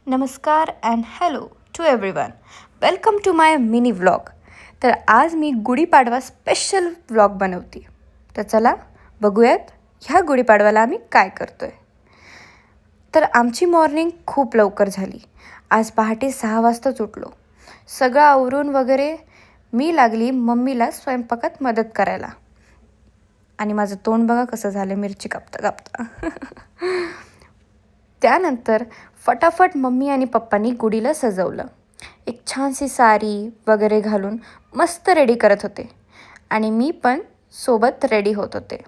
नमस्कार and hello to everyone. Welcome to my mini vlog. तर आज मी गुढीपाडवा स्पेशल व्लॉग बनवते. तर चला बघूयात ह्या गुढीपाडव्याला आम्ही काय करतो आहे. तर आमची मॉर्निंग खूप लवकर झाली. आज पहाटे 6 वाजताच उठलो. सगळं आवरून वगैरे मी लागली मम्मीला स्वयंपाकात मदत करायला. आणि माझं तोंड बघा कसं झालं मिरची कापता कापता. त्यानंतर फटाफट मम्मी आणि पप्पांनी गुढीला सजवलं. एक छानशी साडी वगैरे घालून मस्त रेडी करत होते आणि मी पण सोबत रेडी होत होते.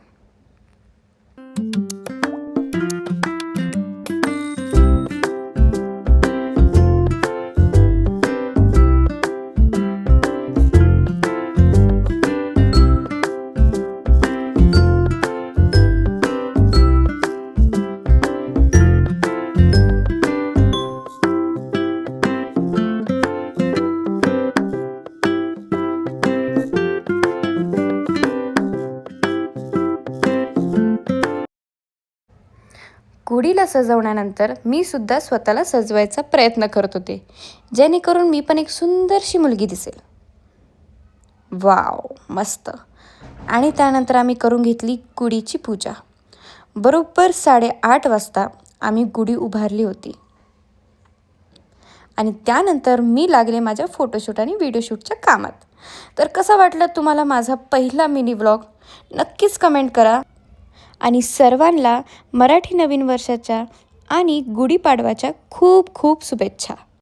गुढीला सजवण्यानंतर मी सुद्धा स्वतःला सजवायचा प्रयत्न करत होते, जेणेकरून मी पण एक सुंदरशी मुलगी दिसेल. वाव, मस्त. आणि त्यानंतर आम्ही करून घेतली गुढीची पूजा. बरोबर 8:30 वाजता आम्ही गुढी उभारली होती. आणि त्यानंतर मी लागले माझ्या फोटोशूट आणि व्हिडिओशूटच्या कामात. तर कसा वाटला तुम्हाला माझा पहिला मिनी व्लॉग? नक्कीच कमेंट करा. आणि सर्वांना मराठी नवीन वर्षाच्या आणि गुढीपाडव्याच्या खूप खूप शुभेच्छा.